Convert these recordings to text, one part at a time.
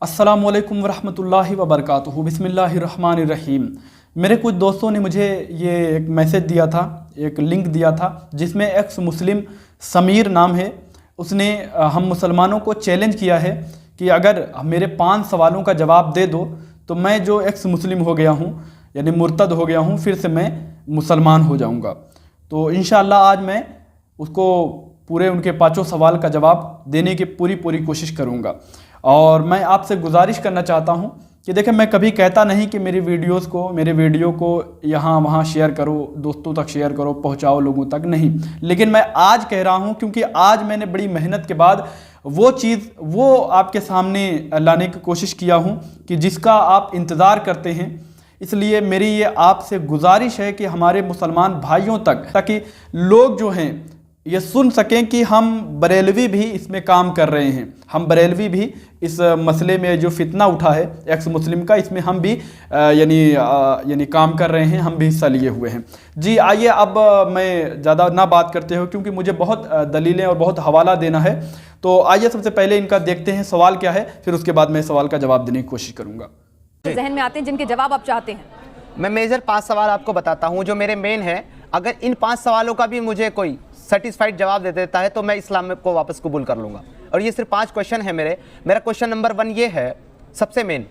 अस्सलामुअलैकुम वरहमतुल्लाहि वबरकातुहू। बिस्मिल्लाहिर्रहमानिर्रहीम। मेरे कुछ दोस्तों ने मुझे ये एक मैसेज दिया था, एक लिंक दिया था जिसमें एक्स मुस्लिम समीर नाम है। उसने हम मुसलमानों को चैलेंज किया है कि अगर मेरे 5 सवालों का जवाब दे दो तो मैं जो एक्स मुस्लिम हो गया हूँ यानी मुर्तद हो गया हूँ, फिर से मैं मुसलमान हो जाऊँगा। तो इंशाअल्लाह आज मैं उसको पूरे उनके 5 सवाल का जवाब देने की पूरी कोशिश करूँगा। और मैं आपसे गुजारिश करना चाहता हूँ कि देखें, मैं कभी कहता नहीं कि मेरे वीडियो को यहाँ वहाँ शेयर करो, दोस्तों तक शेयर करो, पहुँचाओ लोगों तक, नहीं। लेकिन मैं आज कह रहा हूँ क्योंकि आज मैंने बड़ी मेहनत के बाद वो आपके सामने लाने की कोशिश किया हूँ कि जिसका आप इंतज़ार करते हैं। इसलिए मेरी ये आपसे गुजारिश है कि हमारे मुसलमान भाइयों तक, ताकि लोग जो हैं ये सुन सकें कि हम बरेलवी भी इसमें काम कर रहे हैं, हम बरेलवी भी इस मसले में जो फितना उठा है एक्स मुस्लिम का, इसमें हम भी यानी काम कर रहे हैं, हम भी हिस्सा लिए हुए हैं। जी आइए, अब मैं ज़्यादा ना बात करते हो क्योंकि मुझे बहुत दलीलें और बहुत हवाला देना है। तो आइए सबसे पहले इनका देखते हैं सवाल क्या है, फिर उसके बाद मैं सवाल का जवाब देने की कोशिश करूँगा। जहन में आते हैं जिनके जवाब आप चाहते हैं। मैं मेजर 5 सवाल आपको बताता हूं जो मेरे मेन है। अगर इन 5 सवालों का भी मुझे कोई सेटिस्फाइड जवाब दे देता है तो मैं इस्लाम को वापस कबूल कर लूँगा। और ये सिर्फ 5 क्वेश्चन है मेरा क्वेश्चन नंबर 1 ये है सबसे मेन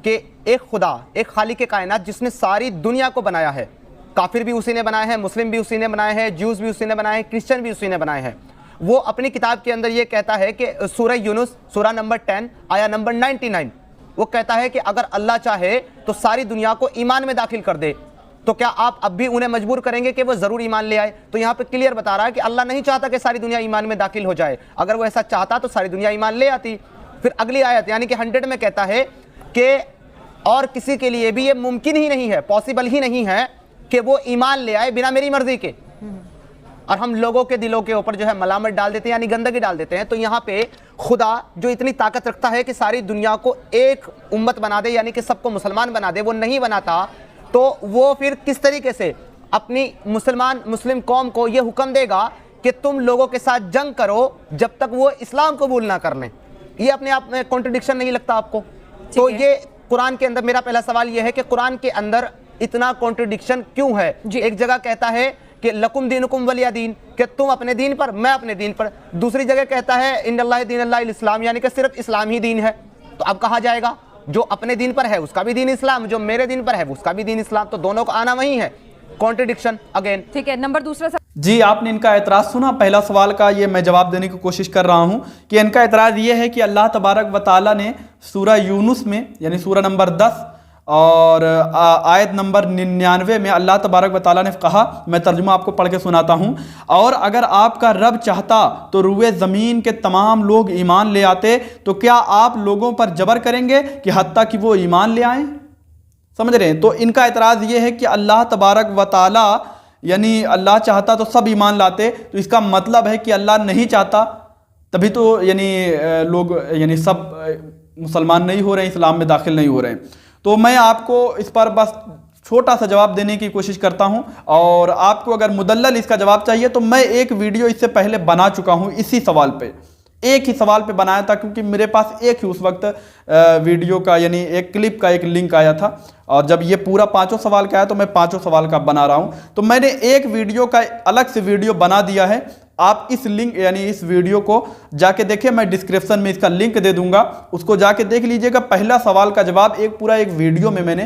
कि एक खुदा, एक खालिक कायनात जिसने सारी दुनिया को बनाया है, काफिर भी उसी ने बनाया है, मुस्लिम भी उसी ने बनाए हैं, ज्यूज भी उसी ने बनाए हैं, क्रिश्चियन भी उसी ने बनाए हैं। वो अपनी किताब के अंदर ये कहता है कि सूरह यूनुस सूरह नंबर 10 आया नंबर 99, वो कहता है कि अगर अल्लाह चाहे तो सारी दुनिया को ईमान में दाखिल कर दे, तो क्या आप अब भी उन्हें मजबूर करेंगे कि वो जरूर ईमान ले आए? तो यहाँ पे क्लियर बता रहा है कि अल्लाह नहीं चाहता कि सारी दुनिया ईमान में दाखिल हो जाए। अगर वो ऐसा चाहता तो सारी दुनिया ईमान ले आती। फिर अगली आयत यानी कि 100 में कहता है कि और किसी के लिए भी ये मुमकिन ही नहीं है, पॉसिबल ही नहीं है कि वो ईमान ले आए बिना मेरी मर्जी के। और हम लोगों के दिलों के ऊपर जो है मलामत डाल देते हैं, यानी गंदगी डाल देते हैं। तो यहाँ पे खुदा जो इतनी ताकत रखता है कि सारी दुनिया को एक उम्मत बना दे, यानी कि सबको मुसलमान बना दे, वो नहीं बनाता तो वो फिर किस तरीके से अपनी मुस्लिम कौम को ये हुक्म देगा कि तुम लोगों के साथ जंग करो जब तक वो इस्लाम कबूल ना कर लें? ये अपने आप में कॉन्ट्रडिक्शन नहीं लगता आपको? तो ये कुरान के अंदर, मेरा पहला सवाल ये है कि कुरान के अंदर इतना कॉन्ट्रडिक्शन क्यों है? एक जगह कहता है कि लकुम दीनुकुम वलिया दीन, कि तुम अपने दीन पर, मैं अपने दीन पर। दूसरी जगह कहता है इन्नल्लाह दीनुल्लाहिल इस्लाम, यानी कि सिर्फ इस्लाम ही दीन है। तो अब कहा जाएगा जो अपने दीन पर है उसका भी दीन इस्लाम, जो मेरे दीन पर है उसका भी दीन इस्लाम, तो दोनों का आना वही है। Contradiction again. ठीक है, नंबर दूसरा जी, आपने इनका एतराज़ सुना। पहला सवाल का ये मैं जवाब देने की कोशिश कर रहा हूँ कि इनका एतराज़ ये है कि अल्लाह तबारक व तआला ने सूरह यूनुस में यानी सूरह नंबर 10 और आयत नंबर 99 में अल्लाह तबारक व तआला ने कहा, मैं तर्जुमा आपको पढ़ के सुनाता हूँ, और अगर आपका रब चाहता तो रुए ज़मीन के तमाम लोग ईमान ले आते, तो क्या आप लोगों पर जबर करेंगे कि हत्ता कि वो ईमान ले आएँ? समझ रहे हैं? तो इनका एतराज़ ये है कि अल्लाह तबारक व तआला यानी अल्लाह चाहता तो सब ईमान लाते, तो इसका मतलब है कि अल्लाह नहीं चाहता तभी तो यानी लोग यानी सब मुसलमान नहीं हो रहे हैं, इस्लाम में दाखिल नहीं हो रहे हैं। तो मैं आपको इस पर बस छोटा सा जवाब देने की कोशिश करता हूं, और आपको अगर मुदल्लल इसका जवाब चाहिए तो मैं एक वीडियो इससे पहले बना चुका हूं इसी सवाल पे, एक ही सवाल पे बनाया था, क्योंकि मेरे पास एक ही उस वक्त वीडियो का यानी एक क्लिप का एक लिंक आया था, और जब ये पूरा 5 सवाल का आया तो मैं 5 सवाल का बना रहा हूँ। तो मैंने एक वीडियो का अलग से वीडियो बना दिया है। आप इस लिंक यानी इस वीडियो को जाके देखिए, मैं डिस्क्रिप्शन में इसका लिंक दे दूंगा, उसको जाके देख लीजिएगा। पहला सवाल का जवाब पूरा एक वीडियो में मैंने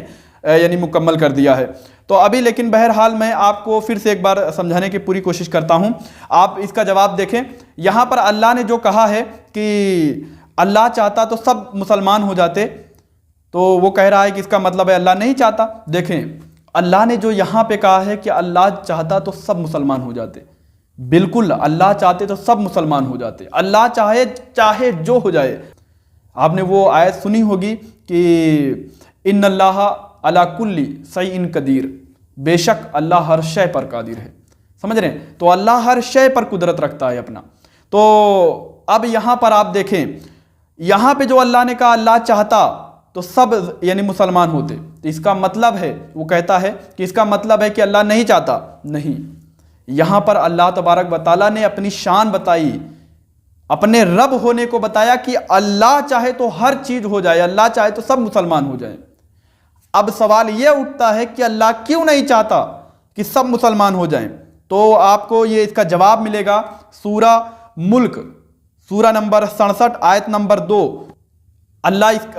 यानी मुकम्मल कर दिया है। तो अभी लेकिन बहरहाल मैं आपको फिर से एक बार समझाने की पूरी कोशिश करता हूं, आप इसका जवाब देखें। यहां पर अल्लाह ने जो कहा है कि अल्लाह चाहता तो सब मुसलमान हो जाते, तो वो कह रहा है कि इसका मतलब है अल्लाह नहीं चाहता। देखें, अल्लाह ने जो यहां पे कहा है कि अल्लाह चाहता तो सब मुसलमान हो जाते, बिल्कुल अल्लाह चाहते तो सब मुसलमान हो जाते, अल्लाह चाहे जो हो जाए। आपने वो आयत सुनी होगी कि इन्नल्लाह अला कुल्ली शैइन कदीर, बेशक अल्लाह हर शय पर कादिर है। समझ रहे हैं? तो अल्लाह हर शय पर कुदरत रखता है अपना। तो अब यहाँ पर आप देखें, यहाँ पे जो अल्लाह ने कहा अल्लाह चाहता तो सब यानी मुसलमान होते, तो इसका मतलब है, वो कहता है कि इसका मतलब है कि अल्लाह नहीं चाहता। नहीं, यहाँ पर अल्लाह तबारक व तआला ने अपनी शान बताई, अपने रब होने को बताया कि अल्लाह चाहे तो हर चीज हो जाए, अल्लाह चाहे तो सब मुसलमान हो जाए। अब सवाल यह उठता है कि अल्लाह क्यों नहीं चाहता कि सब मुसलमान हो जाएं? तो आपको ये इसका जवाब मिलेगा सूरा मुल्क, सूरा नंबर 67 आयत नंबर 2।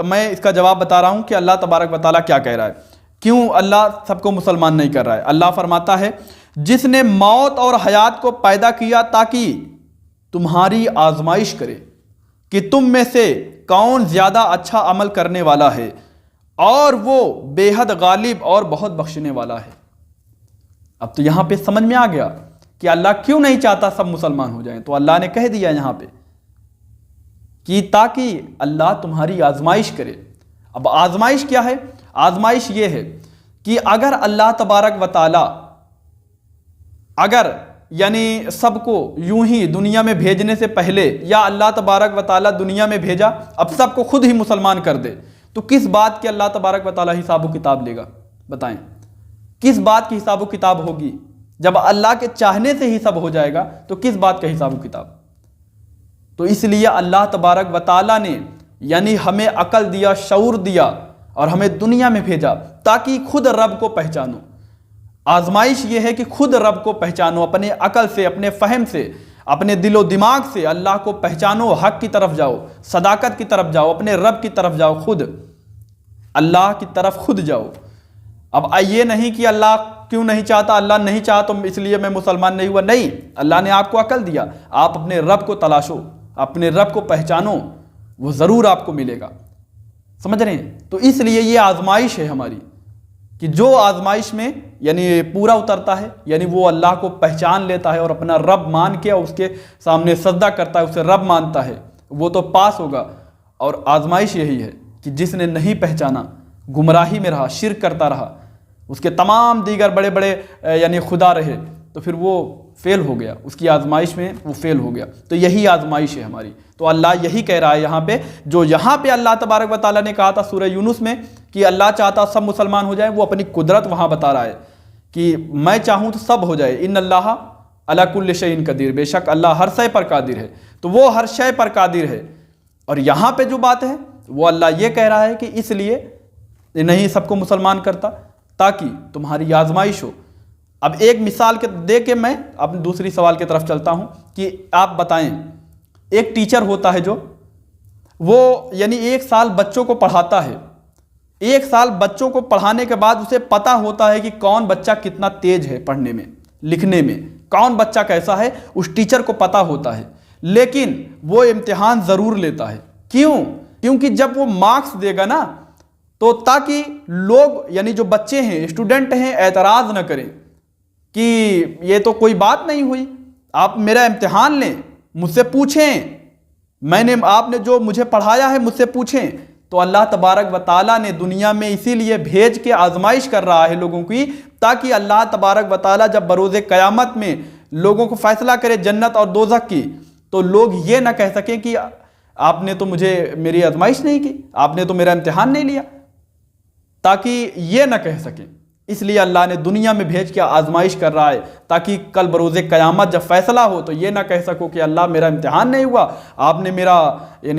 मैं इसका जवाब बता रहा हूं कि अल्लाह तबारक व तआला क्या कह रहा है, क्यों अल्लाह सबको मुसलमान नहीं कर रहा है। अल्लाह फरमाता है, जिसने मौत और हयात को पैदा किया ताकि तुम्हारी आजमाइश करे कि तुम में से कौन ज्यादा अच्छा अमल करने वाला है, और वो बेहद गालिब और बहुत बख्शने वाला है। अब तो यहां पे समझ में आ गया कि अल्लाह क्यों नहीं चाहता सब मुसलमान हो जाएं। तो अल्लाह ने कह दिया यहां पे कि ताकि अल्लाह तुम्हारी आजमाइश करे। अब आजमाइश क्या है? आजमाइश ये है कि अगर अल्लाह तबारक व तआला अगर यानी सबको यूं ही दुनिया में भेजने से पहले, या अल्लाह तबारक व तआला दुनिया में भेजा अब सबको खुद ही मुसलमान कर दे, तो किस बात की अल्लाह तबारक व तआला हिसाब किताब लेगा? बताएं, किस बात की हिसाब किताब होगी? जब अल्लाह के चाहने से ही सब हो जाएगा तो किस बात का हिसाब किताब? तो इसलिए अल्लाह तबारक व तआला ने यानी हमें अकल दिया, शऊर दिया और हमें दुनिया में भेजा ताकि खुद रब को पहचानो। आजमाइश ये है कि खुद रब को पहचानो, अपने अकल से, अपने फहम से, अपने दिलो दिमाग से अल्लाह को पहचानो, हक की तरफ जाओ, सदाकत की तरफ जाओ, अपने रब की तरफ जाओ, खुद अल्लाह की तरफ खुद जाओ। अब ये नहीं कि अल्लाह क्यों नहीं चाहता, अल्लाह नहीं चाहा तो इसलिए मैं मुसलमान नहीं हुआ। नहीं, अल्लाह ने आपको अकल दिया, आप अपने रब को तलाशो, अपने रब को पहचानो, वो ज़रूर आपको मिलेगा। समझ रहे हैं? तो इसलिए ये आजमाइश है हमारी कि जो आजमाइश में यानी पूरा उतरता है, यानी वो अल्लाह को पहचान लेता है और अपना रब मान के उसके सामने सजदा करता है, उसे रब मानता है, वो तो पास होगा। और आजमाइश यही है कि जिसने नहीं पहचाना, गुमराही में रहा, शिर्क करता रहा, उसके तमाम दीगर बड़े बड़े यानी खुदा रहे, तो फिर वो फेल हो गया, उसकी आजमाइश में वो फेल हो गया। तो यही आजमाइश है हमारी। तो अल्लाह यही कह रहा है यहाँ पे, जो यहाँ पे अल्लाह तबारक व तआला ने कहा था सूरह यूनुस में कि अल्लाह चाहता सब मुसलमान हो जाए, वो अपनी कुदरत वहाँ बता रहा है कि मैं चाहूँ तो सब हो जाए। इन अल्लाह अला कुल्लि शैइन कदीर, बेशक अल्लाह हर शय पर कादिर है। तो वो हर शय पर कादिर है। और यहाँ पे जो बात है वो अल्लाह ये कह रहा है कि इसलिए नहीं सबको मुसलमान करता ताकि तुम्हारी आजमाइश हो। अब एक मिसाल के दे के मैं अपनी दूसरी सवाल की तरफ चलता हूँ कि आप बताएं, एक टीचर होता है जो वो यानी 1 साल बच्चों को पढ़ाता है, 1 साल बच्चों को पढ़ाने के बाद उसे पता होता है कि कौन बच्चा कितना तेज है पढ़ने में, लिखने में, कौन बच्चा कैसा है, उस टीचर को पता होता है। लेकिन वो इम्तिहान ज़रूर लेता है। क्यों? क्योंकि जब वो मार्क्स देगा ना, तो ताकि लोग यानी जो बच्चे हैं, स्टूडेंट हैं, एतराज़ न करें कि ये तो कोई बात नहीं हुई, आप मेरा इम्तिहान लें, मुझसे पूछें, आपने जो मुझे पढ़ाया है मुझसे पूछें। तो अल्लाह तबारक व तआला ने दुनिया में इसीलिए भेज के आजमाइश कर रहा है लोगों की, ताकि अल्लाह तबारक व तआला जब बरोज़े क़यामत में लोगों को फैसला करे जन्नत और दोज़ख की, तो लोग ये ना कह सकें कि आपने तो मुझे मेरी आजमाइश नहीं की, आपने तो मेरा इम्तिहान नहीं लिया, ताकि ये ना कह सकें। इसलिए अल्लाह ने दुनिया में भेज के आजमाइश कर रहा है ताकि कल बरोज़े क़यामत जब फैसला हो तो ये ना कह सको कि अल्लाह मेरा इम्तिहान नहीं हुआ, आपने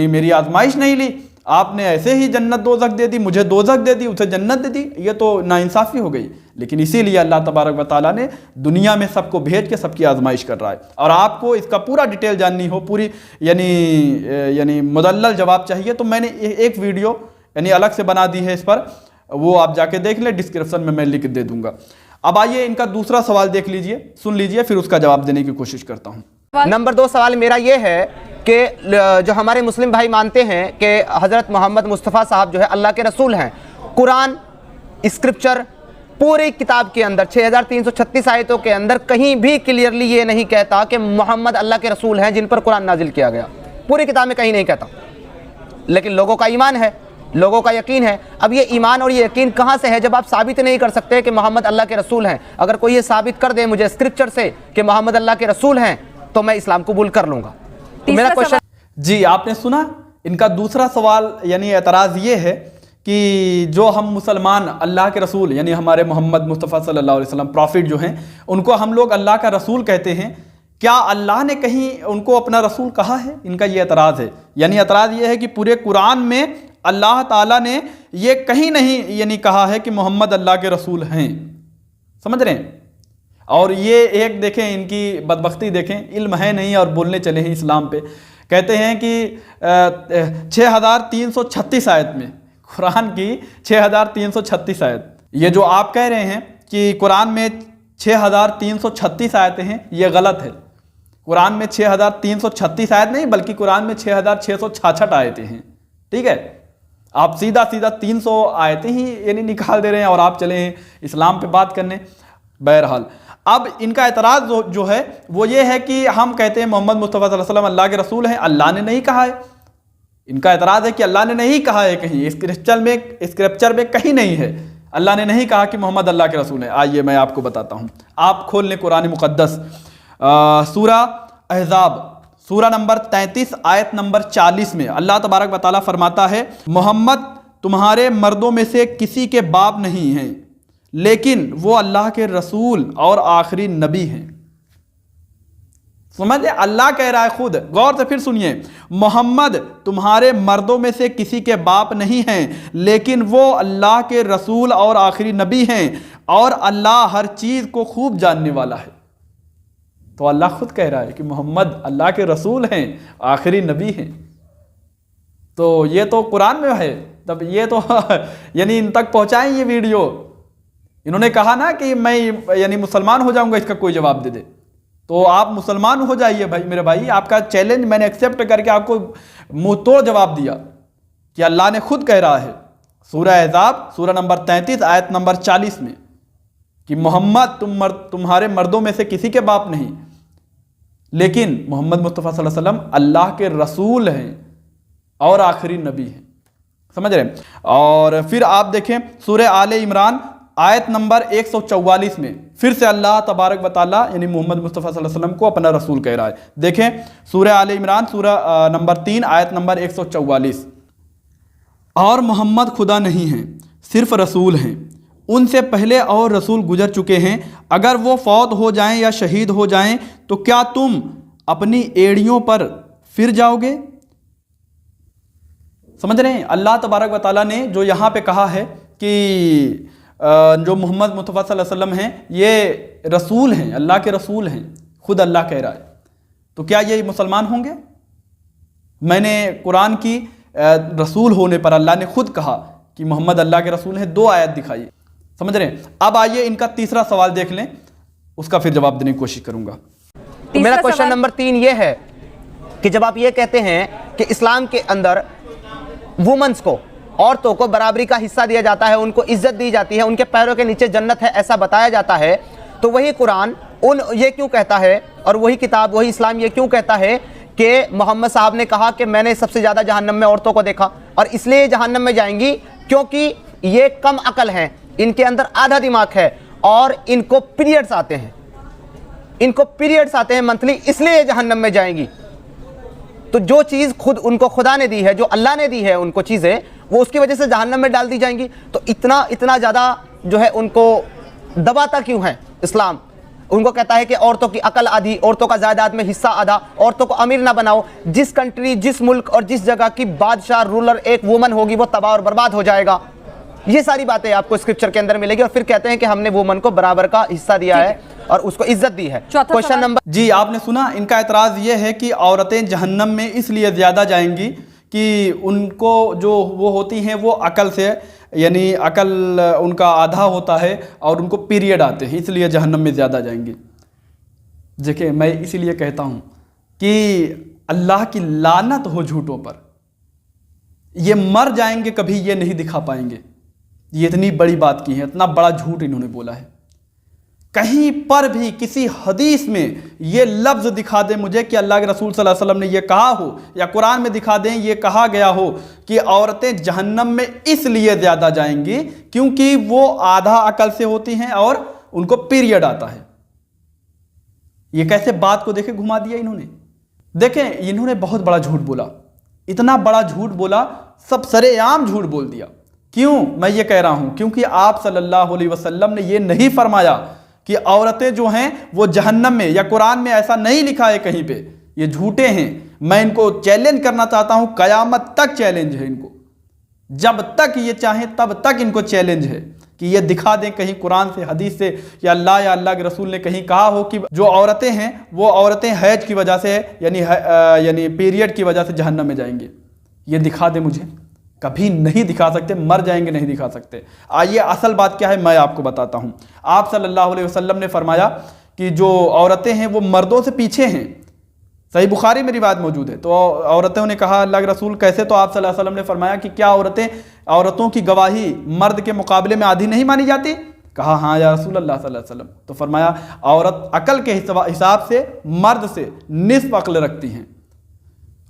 मेरी आजमाइश नहीं ली, आपने ऐसे ही जन्नत दोज़ख दे दी, मुझे दोज़ख दे दी, उसे जन्नत दे दी, ये तो नाइंसाफ़ी हो गई। लेकिन इसीलिए अल्लाह तबारक व तआला ने दुनिया में सबको भेज के सबकी आजमाइश कर रहा है। और आपको इसका पूरा डिटेल जाननी हो, पूरी यानी मुदल्लल जवाब चाहिए, तो मैंने एक वीडियो यानी अलग से बना दी है इस पर, वो आप जाके देख लें, डिस्क्रिप्शन में मैं लिख दे दूंगा। अब आइए इनका दूसरा सवाल देख लीजिए, सुन लीजिए, फिर उसका जवाब देने की कोशिश करता हूं। नंबर 2 सवाल मेरा ये है कि जो हमारे मुस्लिम भाई मानते हैं कि हज़रत मोहम्मद मुस्तफ़ा साहब जो है अल्लाह के रसूल हैं, कुरान स्क्रिप्चर पूरी किताब के अंदर 6336 आयतों के अंदर कहीं भी क्लियरली ये नहीं कहता कि मोहम्मद अल्लाह के रसूल हैं जिन पर कुरान नाजिल किया गया, पूरी किताब में कहीं नहीं कहता। लेकिन लोगों का ईमान है, लोगों का यकीन है। अब ये ईमान और ये यकीन कहाँ से है जब आप साबित नहीं कर सकते कि मोहम्मद अल्लाह के रसूल हैं? अगर कोई ये साबित कर दे मुझे स्क्रिप्चर से कि मोहम्मद अल्लाह के रसूल हैं तो मैं इस्लाम कबूल कर लूंगा। तो मेरा क्वेश्चन, जी आपने सुना इनका दूसरा सवाल, यानी एतराज़ ये है कि जो हम मुसलमान अल्लाह के रसूल यानी हमारे मोहम्मद मुस्तफ़ा सल्लल्लाहु अलैहि वसल्लम प्रॉफिट जो हैं, उनको हम लोग अल्लाह का रसूल कहते हैं, क्या अल्लाह ने कहीं उनको अपना रसूल कहा है? इनका ये एतराज़ है। यानी एतराज़ ये है कि पूरे कुरान में अल्लाह ताला ने ये कहीं नहीं यानी कहा है कि मोहम्मद अल्लाह के रसूल हैं। समझ रहे हैं? और ये एक देखें इनकी बदबख्ती देखें, इल्म है नहीं और बोलने चले हैं इस्लाम पे। कहते हैं कि 6336 आयत में, कुरान की 6336 आयत, ये जो आप कह रहे हैं कि कुरान में 6336 आयतें हैं, ये गलत है। कुरान में 6336 आयत नहीं, बल्कि कुरान में 6666 आयतें हैं। ठीक है, आप सीधा सीधा 300 आयतें ही यानी निकाल दे रहे हैं और आप चले हैं इस्लाम पे बात करने। बहरहाल अब इनका एतराज़ जो है वो ये है कि हम कहते हैं मोहम्मद मुस्तफ़ा सल्लल्लाहु अलैहि वसल्लम अल्लाह के रसूल हैं, अल्लाह ने नहीं कहा है। इनका एतराज़ है कि अल्लाह ने नहीं कहा है, कहीं स्क्रिप्चर में कहीं नहीं है, अल्लाह ने नहीं कहा कि मोहम्मद अल्लाह के रसूल हैं। आइए मैं आपको बताता हूँ, आप खोल लें कुरान मुक़द्दस, सूरा अहज़ाब सूरा नंबर 33 आयत नंबर 40 में अल्लाह तबारक व तआला फरमाता है, मोहम्मद तुम्हारे मर्दों में से किसी के बाप नहीं हैं, लेकिन वो अल्लाह के रसूल और आखिरी नबी हैं। समझे? अल्लाह कह रहा है खुद, गौर से फिर सुनिए, मोहम्मद तुम्हारे मर्दों में से किसी के बाप नहीं हैं, लेकिन वो अल्लाह के रसूल और आखिरी नबी हैं, और अल्लाह हर चीज़ को खूब जानने वाला है। तो अल्लाह खुद कह रहा है कि मोहम्मद अल्लाह के रसूल हैं, आखिरी नबी हैं। तो ये तो कुरान में है, तब ये तो यानी इन तक पहुंचाएं ये वीडियो। इन्होंने कहा ना कि मैं यानी मुसलमान हो जाऊंगा, इसका कोई जवाब दे दे। तो आप मुसलमान हो जाइए भाई, मेरे भाई, आपका चैलेंज मैंने एक्सेप्ट करके आपको मुंह तोड़ जवाब दिया कि अल्लाह ने खुद कह रहा है सूरा अहज़ाब सूरा नंबर 33 आयत नंबर 40 में कि मोहम्मद तुम्हारे मर्दों में से किसी के बाप नहीं, लेकिन मोहम्मद मुस्तफ़ा सल्लल्लाहु अलैहि वसल्लम अल्लाह के रसूल हैं और आखिरी नबी हैं। समझ रहे हैं? और फिर आप देखें सूरह आले इमरान आयत नंबर 144 में फिर से अल्लाह तबारक व तआला यानी मोहम्मद मुस्तफ़ा सल्लल्लाहु अलैहि वसल्लम को अपना रसूल कह रहा है। देखें सूरह आले इमरान सूरा नंबर 3 आयत नंबर 144, और मोहम्मद खुदा नहीं हैं, सिर्फ रसूल हैं, उनसे पहले और रसूल गुजर चुके हैं, अगर वो फौत हो जाएं या शहीद हो जाएं तो क्या तुम अपनी एड़ियों पर फिर जाओगे? समझ रहे हैं? अल्लाह तबारक व तआला ने जो यहाँ पे कहा है कि जो मोहम्मद मुस्तफ़ा सल्लल्लाहु अलैहि वसल्लम हैं ये रसूल हैं, अल्लाह के रसूल हैं, खुद अल्लाह कह रहा है, तो क्या ये मुसलमान होंगे? मैंने कुरान की रसूल होने पर अल्लाह ने खुद कहा कि मोहम्मद अल्लाह के रसूल हैं, 2 आयत दिखाई। समझ रहे हैं? अब आइए इनका तीसरा सवाल देख लें, उसका फिर जवाब देने की कोशिश करूंगा। तो मेरा क्वेश्चन नंबर 3 ये है कि जब आप ये कहते हैं कि इस्लाम के अंदर वुमेन्स को, औरतों को बराबरी का हिस्सा दिया जाता है, उनको इज्जत दी जाती है, उनके पैरों के नीचे जन्नत है, ऐसा बताया जाता है, तो वही कुरान ये क्यों कहता है, और वही किताब वही इस्लाम ये क्यों कहता है कि मोहम्मद साहब ने कहा कि मैंने सबसे ज़्यादा जहन्नम में औरतों को देखा, और इसलिए जहन्नम में जाएंगी क्योंकि ये कम अकल हैं, इनके अंदर आधा दिमाग है और इनको पीरियड्स आते हैं, इनको पीरियड्स आते हैं मंथली, इसलिए जहन्नम में जाएंगी। तो जो चीज़ खुद उनको खुदा ने दी है, जो अल्लाह ने दी है उनको चीज़ें, वो उसकी वजह से जहन्नम में डाल दी जाएंगी। तो इतना ज़्यादा जो है उनको दबाता क्यों है इस्लाम? उनको कहता है कि औरतों की अकल आधी, औरतों का जायदाद में हिस्सा आधा, औरतों को अमीर ना बनाओ। जिस कंट्री, जिस मुल्क और जिस जगह की बादशाह रूलर एक वुमन होगी वो तबाह और बर्बाद हो जाएगा। ये सारी बातें आपको स्क्रिप्चर के अंदर मिलेगी, और फिर कहते हैं कि हमने वुमन को बराबर का हिस्सा दिया है और उसको इज्जत दी है। क्वेश्चन नंबर जी, आपने सुना, इनका एतराज़ ये है कि औरतें जहन्नम में इसलिए ज़्यादा जाएंगी कि उनको जो वो होती हैं वो अकल से, यानी अकल उनका आधा होता है और उनको पीरियड आते हैं, इसलिए जहन्नम में ज़्यादा जाएंगी। देखिए, मैं इसीलिए कहता हूँ कि अल्लाह की लानत हो झूठों पर, ये मर जाएंगे कभी ये नहीं दिखा पाएंगे। ये इतनी बड़ी बात की है, इतना बड़ा झूठ इन्होंने बोला है। कहीं पर भी किसी हदीस में ये लफ्ज़ दिखा दे मुझे कि अल्लाह के रसूल सल्लल्लाहु अलैहि वसल्लम ने ये कहा हो, या कुरान में दिखा दें ये कहा गया हो कि औरतें जहन्नम में इसलिए ज़्यादा जाएंगी क्योंकि वो आधा अकल से होती हैं और उनको पीरियड आता है। ये कैसे बात को देखे घुमा दिया इन्होंने। देखें, इन्होंने बहुत बड़ा झूठ बोला, इतना बड़ा झूठ बोला, सब सरेआम झूठ बोल दिया। क्यों मैं ये कह रहा हूं? क्योंकि आप सल्लल्लाहु अलैहि वसल्लम ने ये नहीं फरमाया कि औरतें जो हैं वो जहन्नम में, या कुरान में ऐसा नहीं लिखा है कहीं पे, ये झूठे हैं। मैं इनको चैलेंज करना चाहता हूं, कयामत तक चैलेंज है इनको, जब तक ये चाहें तब तक इनको चैलेंज है कि ये दिखा दें कहीं कुरान से, हदीस से, या अल्लाह के रसूल ने कहीं कहा हो कि जो औरतें हैं वो औरतें हैज की वजह से यानी पीरियड की वजह से जहन्नम में जाएंगे। ये दिखा दे मुझे, कभी नहीं दिखा सकते, मर जाएंगे नहीं दिखा सकते। आइए असल बात क्या है मैं आपको बताता हूँ। आप सल्लल्लाहु अलैहि वसल्लम ने फरमाया कि जो औरतें हैं वो मर्दों से पीछे हैं, सही बुखारी में रिवायत मौजूद है। तो औरतों ने कहा अल्लाह के रसूल कैसे? तो आप सल्लल्लाहु अलैहि वसल्लम ने फरमाया कि क्या औरतों की गवाही मर्द के मुकाबले में आधी नहीं मानी जाती? कहा हाँ या रसूल अल्लाह सल्लल्लाहु अलैहि वसल्लम। तो फरमाया औरत अकल के हिसाब से मर्द से निस्फ अक्ल रखती हैं।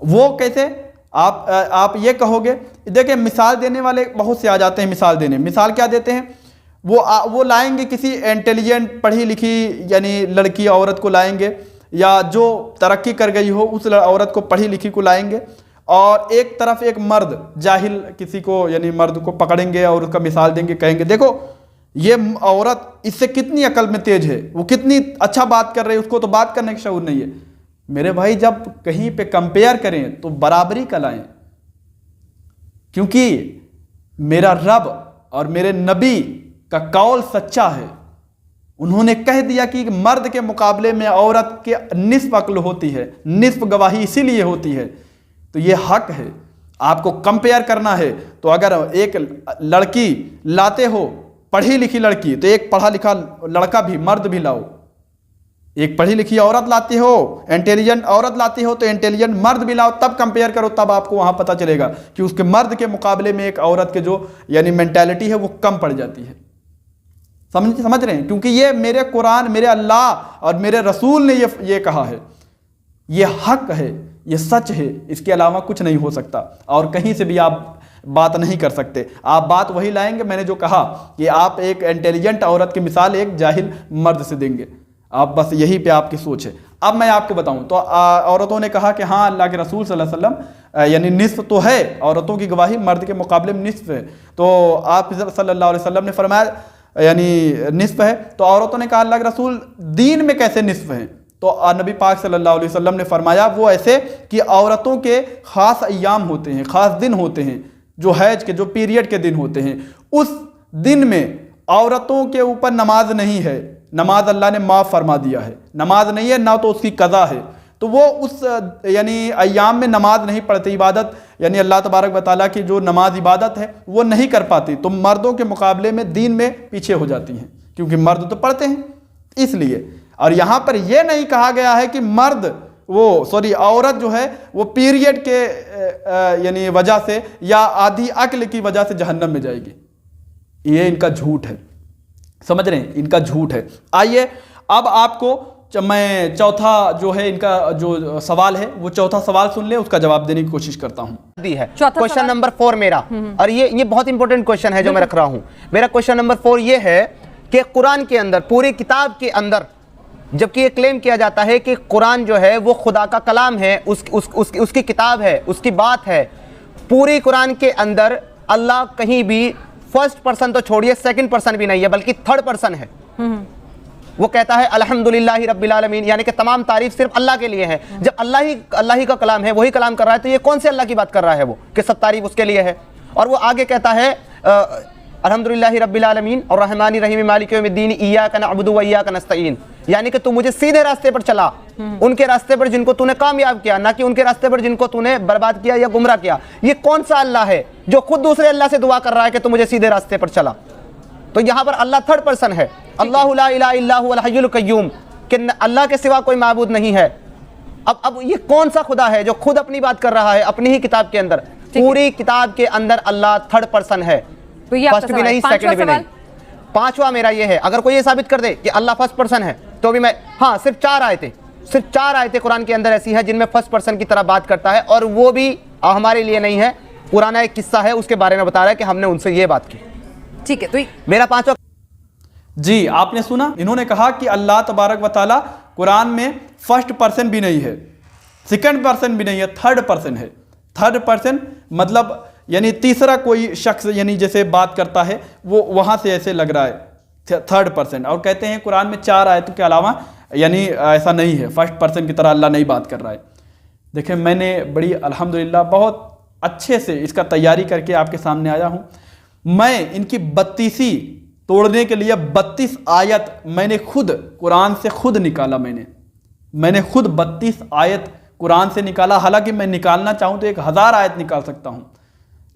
वो कैसे? आप ये कहोगे, देखिए मिसाल देने वाले बहुत से आ जाते हैं मिसाल देने। मिसाल क्या देते हैं? वो लाएंगे किसी इंटेलिजेंट पढ़ी लिखी यानी लड़की औरत को लाएंगे, या जो तरक्की कर गई हो उस औरत को पढ़ी लिखी को लाएंगे, और एक तरफ एक मर्द जाहिल किसी को यानी मर्द को पकड़ेंगे और उसका मिसाल देंगे, कहेंगे देखो ये औरत इससे कितनी अकल में तेज है, वो कितनी अच्छा बात कर रही है, उसको तो बात करने की शऊर नहीं है। मेरे भाई जब कहीं पे कंपेयर करें तो बराबरी का लाएं, क्योंकि मेरा रब और मेरे नबी का कौल सच्चा है। उन्होंने कह दिया कि मर्द के मुकाबले में औरत के निस्फ अक्ल होती है, निस्फ गवाही इसीलिए होती है। तो ये हक है, आपको कंपेयर करना है तो अगर एक लड़की लाते हो पढ़ी लिखी लड़की, तो एक पढ़ा लिखा लड़का भी मर्द भी लाओ। एक पढ़ी लिखी औरत लाती हो, इंटेलिजेंट औरत लाती हो, तो इंटेलिजेंट मर्द भी लाओ, तब कंपेयर करो, तब आपको वहां पता चलेगा कि उसके मर्द के मुकाबले में एक औरत के जो यानी मेंटालिटी है वो कम पड़ जाती है। समझ रहे हैं? क्योंकि ये मेरे कुरान, मेरे अल्लाह और मेरे रसूल ने ये कहा है, ये हक है, ये सच है, इसके अलावा कुछ नहीं हो सकता और कहीं से भी आप बात नहीं कर सकते। आप बात वही लाएंगे मैंने जो कहा कि आप एक इंटेलिजेंट औरत की मिसाल एक जाहिल मर्द से देंगे, आप बस यही पे आपकी सोच है। अब मैं आपको बताऊं तो औरतों ने कहा कि हाँ अल्लाह के रसूल सल्लल्लाहु अलैहि वसल्लम यानी निस्फ तो है, औरतों की गवाही मर्द के मुकाबले में निस्फ है। तो आप सल्लल्लाहु अलैहि वसल्लम ने फरमाया यानी निस्फ है। तो औरतों ने कहा अल्लाह के रसूल दीन में कैसे निस्फ है? तो नबी पाक सल्लल्लाहु अलैहि वसल्लम ने फरमाया वो ऐसे कि औरतों के ख़ास अय्याम होते हैं, ख़ास दिन होते हैं, जो हैज के जो पीरियड के दिन होते हैं, उस दिन में औरतों के ऊपर नमाज नहीं है, नमाज अल्लाह ने माफ़ फरमा दिया है, नमाज नहीं है ना तो उसकी कज़ा है, तो वो उस यानी अय्याम में नमाज नहीं पढ़ती, इबादत यानी अल्लाह तबारक व तआला की जो नमाज इबादत है वो नहीं कर पाती, तो मर्दों के मुकाबले में दीन में पीछे हो जाती हैं, क्योंकि मर्द तो पढ़ते हैं इसलिए। और यहाँ पर यह नहीं कहा गया है कि औरत जो है वो पीरियड के यानी वजह से या आधी अक्ल की वजह से जहन्नम में जाएगी। ये इनका झूठ है, समझ रहे हैं? इनका झूठ है। आइए अब आपको मैं चौथा जो है इनका जो सवाल है वो चौथा सवाल सुन ले, उसका जवाब देने की कोशिश करता हूं। क्वेश्चन नंबर 4 मेरा, और ये बहुत इंपॉर्टेंट क्वेश्चन है जो मैं रख रहा हूं। मेरा क्वेश्चन नंबर 4 ये है कि कुरान के अंदर, पूरी किताब के अंदर, जबकि ये क्लेम किया जाता है कि कुरान जो है वो खुदा का कलाम है, उसकी किताब है, उसकी बात है, पूरी कुरान के अंदर अल्लाह कहीं भी फर्स्ट पर्सन तो छोड़िए, सेकंड पर्सन भी नहीं है, बल्कि थर्ड पर्सन है। वो कहता है अल्हम्दुलिल्लाहि रब्बिल आलमीन, यानी कि तमाम तारीफ सिर्फ अल्लाह के लिए है। जब अल्लाह ही का कलाम है, वही कलाम कर रहा है, तो ये कौन से अल्लाह की बात कर रहा है वो कि सब तारीफ उसके लिए है? और वो आगे कहता है अल्हम्दुलिल्लाहि रब्बिल आलमीन और रहमानिर रहीम मालिक यौमिद्दीन इय्याका नअबुदु व इय्याका नस्तईन, यानी कि तू मुझे सीधे रास्ते पर चला, उनके रास्ते पर जिनको तूने कामयाब किया, ना कि उनके रास्ते पर जिनको तूने बर्बाद किया या गुमराह किया। ये कौन सा अल्लाह है जो खुद दूसरे अल्लाह से दुआ कर रहा है कि तू मुझे सीधे रास्ते पर चला? तो यहाँ पर अल्लाह थर्ड पर्सन है, अल्लाहु ला इलाहा इल्ला हुवल हय्युल कय्यूम, कि अल्लाह के सिवा कोई माबूद नहीं है। अब ये कौन सा खुदा है जो खुद अपनी बात कर रहा है अपनी ही किताब के अंदर? पूरी किताब के अंदर अल्लाह थर्ड पर्सन है, फर्स्ट भी नहीं, सेकंड भी नहीं। पांचवा मेरा ये है, अगर कोई ये साबित कर दे कि अल्लाह फर्स्ट पर्सन है तो भी मैं, हाँ, सिर्फ चार आयतें कुरान के अंदर ऐसी है जिनमें फर्स्ट पर्सन की तरह बात करता है, और वो भी हमारे लिए नहीं है, पुराना एक किस्सा है उसके बारे में बता रहा है कि हमने उनसे ये बात की। ठीक है, तो मेरा पांचवा जी आपने सुना, इन्होंने कहा कि अल्लाह तबारक व तआला कुरान में फर्स्ट पर्सन भी नहीं है, सेकंड पर्सन भी नहीं है, थर्ड पर्सन है। थर्ड पर्सन मतलब यानी तीसरा कोई शख्स यानी जैसे बात करता है वो वहां से ऐसे लग रहा है, थर्ड पर्सन, और कहते हैं कुरान में 4 आयतों के अलावा, यानी ऐसा नहीं है, फर्स्ट पर्सन की तरह अल्लाह नहीं बात कर रहा है। देखिए मैंने बड़ी अल्हम्दुलिल्लाह बहुत अच्छे से इसका तैयारी करके आपके सामने आया हूँ। मैं इनकी 32 तोड़ने के लिए 32 आयत मैंने खुद कुरान से खुद निकाला। मैंने खुद 32 आयत कुरान से निकाला। हालांकि मैं निकालना चाहूँ तो 1000 आयत निकाल सकता हूँ,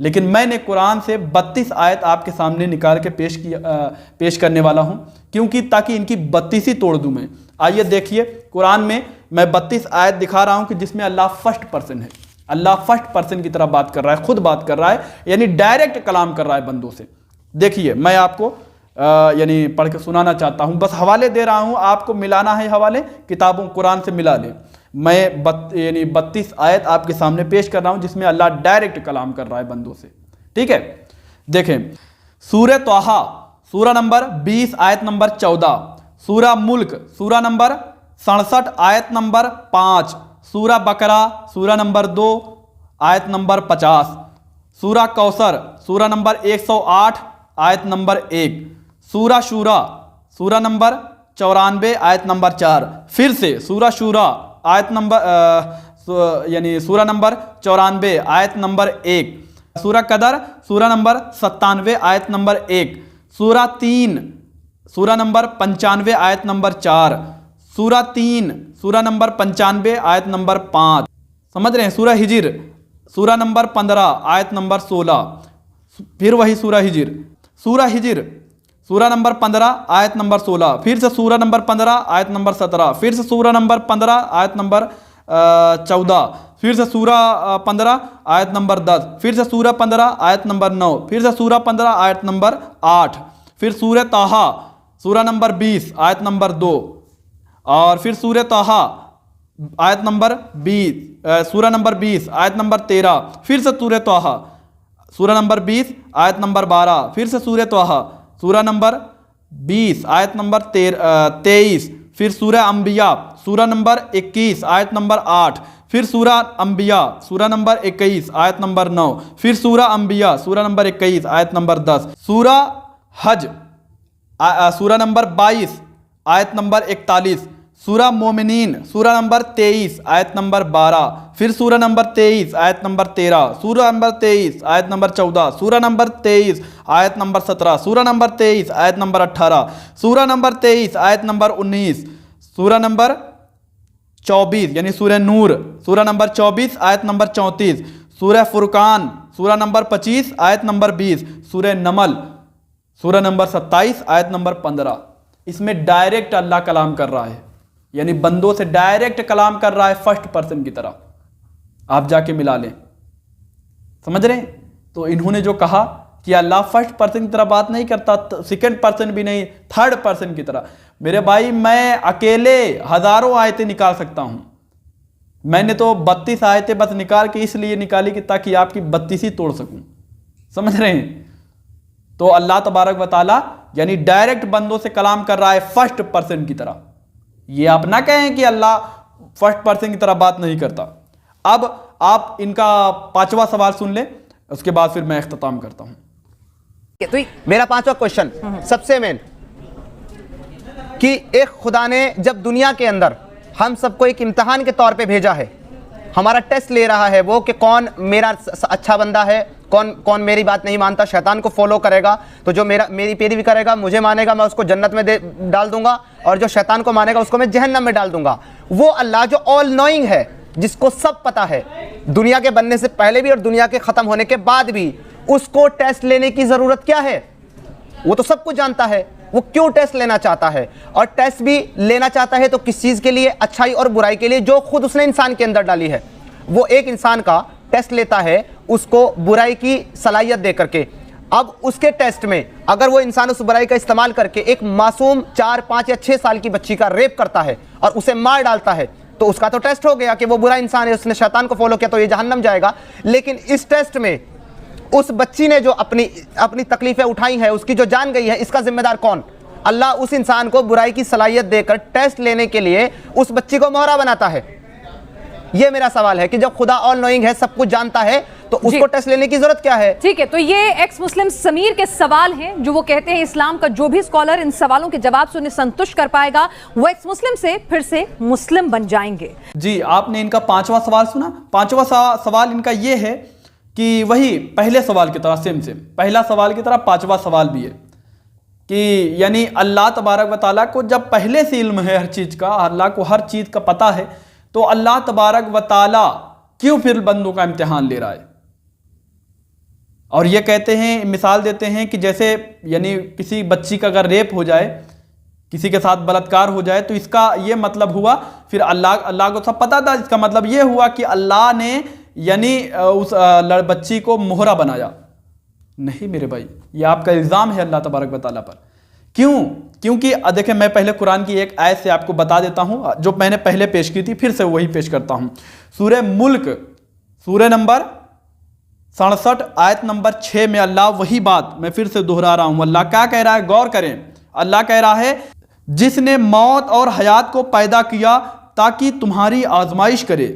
लेकिन मैंने कुरान से 32 आयत आपके सामने निकाल के पेश करने वाला हूँ, क्योंकि ताकि इनकी 32 तोड़ दूँ मैं। आइए देखिए, कुरान में मैं 32 आयत दिखा रहा हूँ कि जिसमें अल्लाह फर्स्ट पर्सन है। अल्लाह फर्स्ट पर्सन की तरह बात कर रहा है, खुद बात कर रहा है, यानी डायरेक्ट कलाम कर रहा है बंदों से। देखिए मैं आपको यानी पढ़ के सुनाना चाहता हूँ, बस हवाले दे रहा हूँ, आपको मिलाना है हवाले, किताबों कुरान से मिला लें। मैं यानी 32 आयत आपके सामने पेश कर रहा हूँ जिसमें अल्लाह डायरेक्ट कलाम कर रहा है बंदों से। ठीक है, देखें सूरह तोहा सूरा नंबर 20 आयत नंबर 14, सूरा मुल्क सूरा नंबर 67 आयत नंबर 5, सूरा बकरा सूरा नंबर 2 आयत नंबर 50, सूरा कौसर सूरा नंबर 108 आयत नंबर 1, सूरा शूरा सूरा नंबर 94 आयत नंबर 4, फिर से सूरा शूरा आयत नंबर यानी सूरा नंबर 94 आयत नंबर 1, सूरा कदर सूरा नंबर 97 आयत नंबर 1, सूरा 3 सूरा नंबर 95 आयत नंबर 4, सूरा 3 सूरा नंबर 95 आयत नंबर 5, समझ रहे हैं। सूरा हिजिर सूरा नंबर 15 आयत नंबर 16, फिर वही सूरा हिजिर सूरा नंबर 15 आयत नंबर 16, फिर से सूरा नंबर 15 आयत नंबर 17, फिर से सूरा नंबर 15 आयत नंबर 14, फिर से सूरा 15 आयत नंबर 10, फिर से सूरा 15 आयत नंबर 9, फिर से सूरा 15 आयत नंबर 8, फिर सूरह ताहा सूरा नंबर 20 आयत नंबर 2, और फिर सूरह ताहा आयत नंबर 20 सूरा नंबर 20 आयत नंबर 13, फिर से सूरह ताहा सूरा नंबर 20 आयत नंबर 12, फिर से सूरह ताहा सूरा नंबर 20 आयत नंबर 23, फिर सूरह अंबिया सूरा नंबर 21 आयत नंबर 8, फिर सूरा अंबिया सूरा नंबर 21 आयत नंबर 9, फिर सूरा अंबिया सूरा नंबर 21 आयत नंबर 10, सूरा हज सूरा नंबर 22 आयत नंबर 41, सूरा मोमिनीन सूरा नंबर 23 आयत नंबर 12, फिर सूरा नंबर 23 आयत नंबर 13, सूरा नंबर 23 आयत नंबर 14, सूरा नंबर 23 आयत नंबर 17, सूरा नंबर 23 आयत नंबर 18, सूरा नंबर 23 आयत नंबर 19, सूरा नंबर 24 यानी सूरह नूर सूरा नंबर 24 आयत नंबर 34, सूरह फुरकान सूरा नंबर 25 आयत नंबर 20, सूरह नमल सूरा नंबर 27 आयत नंबर 15। इसमें डायरेक्ट अल्लाह कलाम कर रहा है, यानी बंदों से डायरेक्ट कलाम कर रहा है फर्स्ट पर्सन की तरह। आप जाके मिला लें, समझ रहे हैं। तो इन्होंने जो कहा कि अल्लाह फर्स्ट पर्सन की तरह बात नहीं करता, सेकंड पर्सन भी नहीं, थर्ड पर्सन की तरह। मेरे भाई मैं अकेले हजारों आयतें निकाल सकता हूं। मैंने तो 32 आयतें बस निकाल के इसलिए निकाली कि ताकि आपकी 32 ही तोड़ सकूं, समझ रहे हैं। तो अल्लाह तबारक व तआला यानी डायरेक्ट बंदों से कलाम कर रहा है फर्स्ट पर्सन की तरह। ये आप ना कहें कि अल्लाह फर्स्ट पर्सन की तरह बात नहीं करता। अब आप इनका 5वां सवाल सुन लें, उसके बाद फिर मैं इख्तिताम करता हूं। तो मेरा 5वां क्वेश्चन सबसे मेन कि एक खुदा ने जब दुनिया के अंदर हम सबको एक इम्तिहान के तौर पे भेजा है, हमारा टेस्ट ले रहा है वो कि कौन मेरा अच्छा बंदा है, कौन मेरी बात नहीं मानता, शैतान को फॉलो करेगा तो जो मेरी पैरवी करेगा, मुझे मानेगा, मैं उसको जन्नत में डाल दूंगा, और जो शैतान को मानेगा उसको मैं जहन्नम में डाल दूंगा। वो अल्लाह जो ऑल नोइंग है, जिसको सब पता है, दुनिया के बनने से पहले भी और दुनिया के खत्म होने के बाद भी, उसको टेस्ट लेने की जरूरत क्या है? वो तो सब कुछ जानता है, वो क्यों टेस्ट लेना चाहता है? और टेस्ट भी लेना चाहता है तो किस चीज के लिए? अच्छाई और बुराई के लिए, जो खुद उसने इंसान के अंदर डाली है। वो एक इंसान का टेस्ट लेता है उसको बुराई की सलाहियत दे करके। अब उसके टेस्ट में अगर वो इंसान उस बुराई का इस्तेमाल करके एक मासूम 4, 5 या 6 साल की बच्ची का रेप करता है और उसे मार डालता है, तो उसका तो टेस्ट हो गया कि वो बुरा इंसान है, उसने शैतान को फॉलो किया तो ये जहन्नम जाएगा। लेकिन इस टेस्ट में उस बच्ची ने जो अपनी तकलीफें उठाई है, उसकी जो जान गई है, इसका जिम्मेदार कौन? अल्लाह उस इंसान को बुराई की सलाहियत देकर टेस्ट लेने के लिए उस बच्ची को मोहरा बनाता है। यह मेरा सवाल है कि जब खुदा ऑल नोइंग है, सब कुछ जानता है, तो उसको टेस्ट लेने की जरूरत क्या है? ठीक है, तो ये एक्स मुस्लिम समीर के सवाल हैं जो वो कहते हैं इस्लाम का जो भी स्कॉलर इन सवालों के जवाब से उन्हें संतुष्ट कर पाएगा वो एक्स मुस्लिम से फिर से मुस्लिम बन जाएंगे। जी, आपने इनका 5वां सवाल सुना। 5वां सवाल इनका ये है कि वही पहले सवाल की तरह सेम पहला सवाल की तरह 5वां सवाल भी है कि यानी अल्लाह तबारक व तआला को जब पहले से इल्म है हर चीज़ का, अल्लाह को हर चीज़ का पता है, तो अल्लाह तबारक व तआला क्यों फिर बंदों का इम्तिहान ले रहा है? और ये कहते हैं, मिसाल देते हैं कि जैसे यानी किसी बच्ची का अगर रेप हो जाए, किसी के साथ बलात्कार हो जाए, तो इसका ये मतलब हुआ फिर अल्लाह को सब पता था, इसका मतलब ये हुआ कि अल्लाह ने यानी उस बच्ची को मोहरा बनाया। नहीं मेरे भाई, ये आपका इल्ज़ाम है अल्लाह तबारक व तआला पर। क्यों? क्योंकि देखिए, मैं पहले कुरान की एक आयत से आपको बता देता हूँ जो मैंने पहले पेश की थी, फिर से वही पेश करता हूँ। सूरह मुल्क सूरह नंबर 67 आयत नंबर 6 में अल्लाह वही बात मैं फिर से दोहरा रहा हूँ। अल्लाह क्या कह रहा है, गौर करें। अल्लाह कह रहा है, जिसने मौत और हयात को पैदा किया ताकि तुम्हारी आजमाइश करे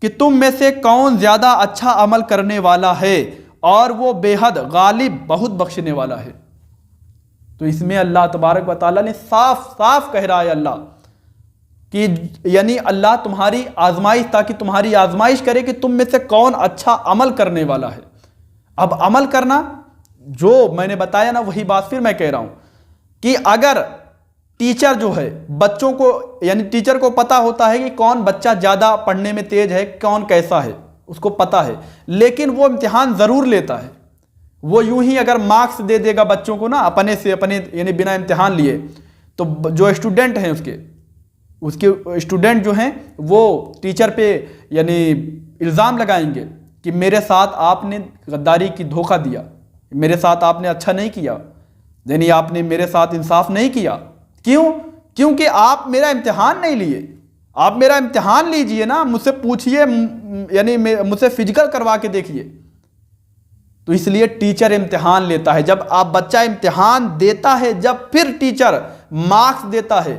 कि तुम में से कौन ज़्यादा अच्छा अमल करने वाला है, और वो बेहद गालिब बहुत बख्शने वाला है। तो इसमें अल्लाह तबारक व तआला ने साफ साफ कह रहा है अल्लाह कि यानी अल्लाह तुम्हारी आजमाइश, ताकि तुम्हारी आजमाइश करे कि तुम में से कौन अच्छा अमल करने वाला है। अब अमल करना जो मैंने बताया ना, वही बात फिर मैं कह रहा हूं कि अगर टीचर जो है बच्चों को, यानी टीचर को पता होता है कि कौन बच्चा ज़्यादा पढ़ने में तेज है, कौन कैसा है, उसको पता है, लेकिन वो इम्तिहान ज़रूर लेता है। वो यूं ही अगर मार्क्स दे देगा बच्चों को ना अपने यानी बिना इम्तिहान लिए, तो जो स्टूडेंट हैं उसके स्टूडेंट जो हैं वो टीचर पे यानी इल्ज़ाम लगाएंगे कि मेरे साथ आपने गद्दारी की, धोखा दिया, मेरे साथ आपने अच्छा नहीं किया, यानी आपने मेरे साथ इंसाफ नहीं किया। क्यों? क्योंकि आप मेरा इम्तिहान नहीं लिए। आप मेरा इम्तिहान लीजिए ना, मुझसे पूछिए, यानी मुझसे फिजिकल करवा के देखिए। तो इसलिए टीचर इम्तिहान लेता है। जब आप बच्चा इम्तिहान देता है, जब फिर टीचर मार्क्स देता है,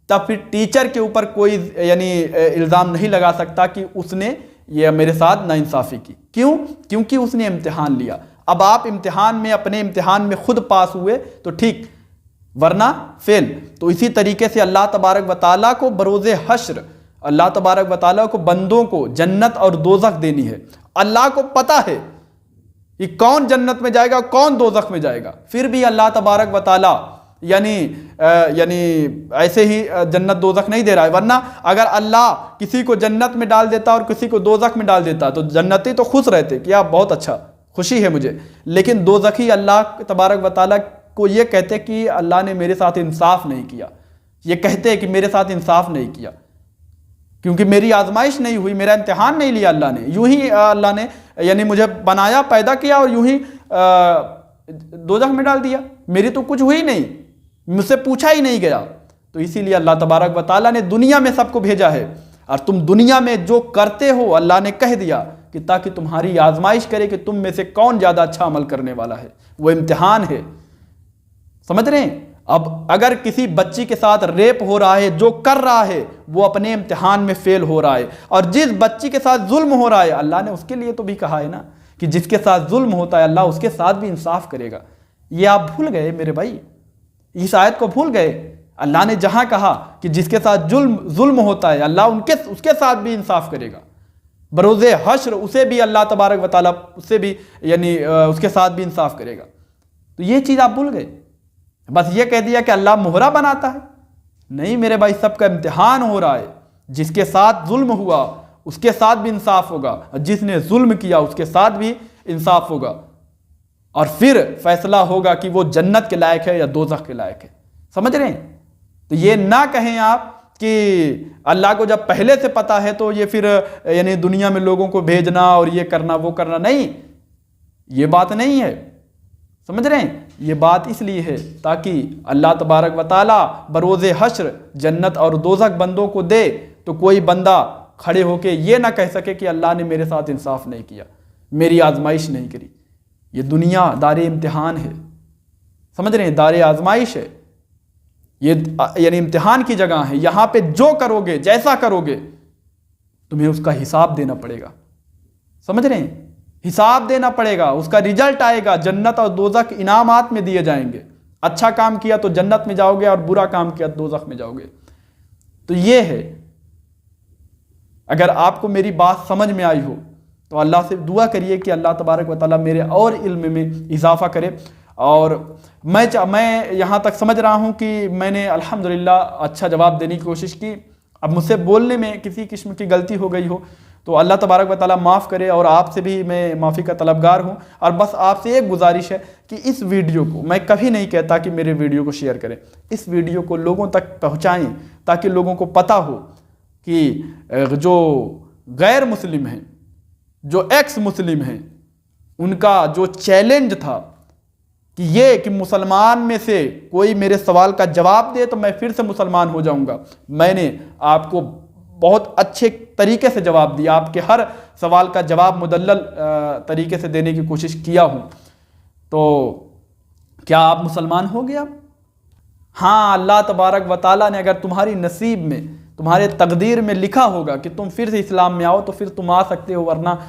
तब फिर टीचर के ऊपर कोई यानी इल्ज़ाम नहीं लगा सकता कि उसने ये मेरे साथ नाइंसाफ़ी की। क्यों? क्योंकि उसने इम्तिहान लिया। अब आप इम्तिहान में, अपने इम्तिहान में खुद पास हुए तो ठीक, वरना फेल। तो इसी तरीके से अल्लाह तबारक व तआला को बरोज़े हश्र, अल्लाह तबारक व तआला को बंदों को जन्नत और दोज़ख देनी है। अल्लाह को पता है कि कौन जन्नत में जाएगा, कौन दोज़ख में जाएगा, फिर भी अल्लाह तबारक व तआला यानी ऐसे ही जन्नत दोज़ख नहीं दे रहा है। वरना अगर अल्लाह किसी को जन्नत में डाल देता और किसी को दोज़ख में डाल देता तो जन्नती तो खुश रहते कि आप बहुत अच्छा, खुशी है मुझे, लेकिन दोज़खी अल्लाह तबारक व तआला को ये कहते कि अल्लाह ने मेरे साथ इंसाफ नहीं किया। ये कहते हैं कि मेरे साथ इंसाफ नहीं किया, क्योंकि मेरी आजमाइश नहीं हुई, मेरा इम्तिहान नहीं लिया अल्लाह ने। यूं ही अल्लाह ने यानी मुझे बनाया, पैदा किया और यूं ही दोज़ख में डाल दिया। मेरी तो कुछ हुई नहीं, मुझसे पूछा ही नहीं गया। तो इसीलिए अल्लाह तबारक व तआला ने दुनिया में सबको भेजा है, और तुम दुनिया में जो करते हो अल्लाह ने कह दिया कि ताकि तुम्हारी आजमाइश करे कि तुम में से कौन ज़्यादा अच्छा अमल करने वाला है। वो इम्तिहान है, समझ रहे हैं? अब अगर किसी बच्ची के साथ रेप हो रहा है, जो कर रहा है वो अपने इम्तिहान में फेल हो रहा है, और जिस बच्ची के साथ जुल्म हो रहा है, अल्लाह ने उसके लिए तो भी कहा है ना कि जिसके साथ जुल्म होता है अल्लाह उसके साथ भी इंसाफ करेगा। ये आप भूल गए मेरे भाई, इस आयत को भूल गए। अल्लाह ने जहां कहा कि जिसके साथ जुल्म होता है अल्लाह उसके साथ भी इंसाफ करेगा, बरोज़े हश्र उसे भी अल्लाह तबारक व तआला उससे भी यानी उसके साथ भी इंसाफ करेगा। तो ये चीज़ आप भूल गए। बस ये कह दिया कि अल्लाह मोहरा बनाता है। नहीं मेरे भाई, सबका इम्तिहान हो रहा है। जिसके साथ जुल्म हुआ उसके साथ भी इंसाफ होगा, और जिसने जुल्म किया उसके साथ भी इंसाफ होगा, और फिर फैसला होगा कि वो जन्नत के लायक है या दोज़ख के लायक है। समझ रहे हैं? तो ये ना कहें आप कि अल्लाह को जब पहले से पता है तो ये फिर यानी दुनिया में लोगों को भेजना और ये करना वो करना, नहीं, ये बात नहीं है। समझ रहे हैं? ये बात इसलिए है ताकि अल्लाह तबारक व तआला बरोज़े हश्र जन्नत और दोज़ख बंदों को दे, तो कोई बंदा खड़े होके ये ना कह सके कि अल्लाह ने मेरे साथ इंसाफ नहीं किया, मेरी आजमाइश नहीं करी। ये दुनिया दारे इम्तिहान है, समझ रहे हैं? दारे आजमाइश है ये, यानी इम्तिहान की जगह है। यहाँ पे जो करोगे, जैसा करोगे, तुम्हें उसका हिसाब देना पड़ेगा। समझ रहे हैं? हिसाब देना पड़ेगा, उसका रिजल्ट आएगा, जन्नत और दोजख इनामात में दिए जाएंगे। अच्छा काम किया तो जन्नत में जाओगे और बुरा काम किया तो दोजख में जाओगे। तो ये है, अगर आपको मेरी बात समझ में आई हो तो अल्लाह से दुआ करिए कि अल्लाह तबारक व तआला मेरे और इल्म में इजाफा करे। और मैं यहाँ तक समझ रहा हूँ कि मैंने अल्हम्दुलिल्लाह अच्छा जवाब देने की कोशिश की। अब मुझसे बोलने में किसी किस्म की गलती हो गई हो तो अल्लाह तबारक व तआला माफ़ करे, और आपसे भी मैं माफ़ी का तलबगार हूँ। और बस आपसे एक गुजारिश है कि इस वीडियो को, मैं कभी नहीं कहता कि मेरे वीडियो को शेयर करें, इस वीडियो को लोगों तक पहुँचाएँ ताकि लोगों को पता हो कि जो गैर मुस्लिम हैं, जो एक्स मुस्लिम हैं, उनका जो चैलेंज था कि ये कि मुसलमान में से कोई मेरे सवाल का जवाब दे तो मैं फिर से मुसलमान हो जाऊंगा, मैंने आपको बहुत अच्छे तरीके से जवाब दिया, आपके हर सवाल का जवाब मुदल्लल तरीके से देने की कोशिश किया हूँ। तो क्या आप मुसलमान हो गए अब? हाँ, अल्लाह तबारक व तआला ने अगर तुम्हारी नसीब में, तुम्हारे तकदीर में लिखा होगा कि तुम फिर से इस्लाम में आओ तो फिर तुम आ सकते हो, वरना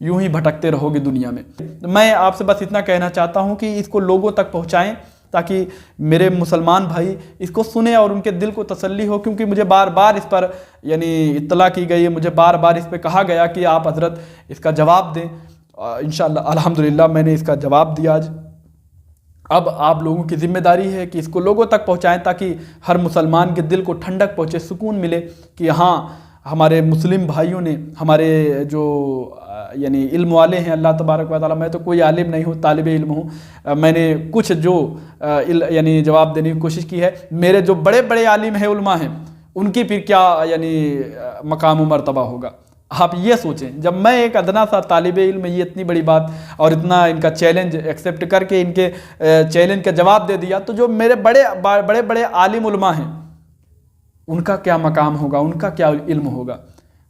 यूं ही भटकते रहोगे दुनिया में। मैं आपसे बस इतना कहना चाहता हूं कि इसको लोगों तक पहुंचाएं ताकि मेरे मुसलमान भाई इसको सुने और उनके दिल को तसल्ली हो, क्योंकि मुझे बार बार इस पर यानी इत्तला की गई है, मुझे बार बार इस पर कहा गया कि आप हज़रत इसका जवाब दें। इंशाअल्लाह अल्हम्दुलिल्लाह मैंने इसका जवाब दिया आज। अब आप लोगों की जिम्मेदारी है कि इसको लोगों तक पहुंचाएं ताकि हर मुसलमान के दिल को ठंडक पहुंचे, सुकून मिले कि हाँ, हमारे मुस्लिम भाइयों ने, हमारे जो यानी इल्म वाले हैं, अल्लाह तबारक व तआला, मैं तो कोई आलिम नहीं हूँ, तालिब इल्म हूँ, मैंने कुछ जो यानी जवाब देने की कोशिश की है। मेरे जो बड़े बड़े आलिम हैं, उलमा हैं, उनकी फिर क्या यानी मकाम व मर्तबा होगा, आप ये सोचें। जब मैं एक अदना सा तालिब इल्म ये इतनी बड़ी बात और इतना इनका चैलेंज एक्सेप्ट करके इनके चैलेंज का जवाब दे दिया, तो जो मेरे बड़े बड़े आलिम उलमा हैं उनका क्या मकाम होगा, उनका क्या इल्म होगा।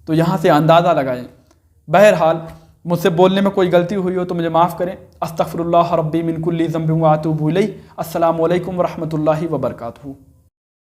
तो यहाँ से अंदाज़ा लगाएं। बहरहाल मुझसे बोलने में कोई गलती हुई हो तो मुझे माफ़ करें। अस्तगफिरुल्लाह रब्बी मिन कुल्ली ज़ंबिन व अतूबु इलैह। अस्सलामु अलैकुम व रहमतुल्लाहि व बरकातुहू।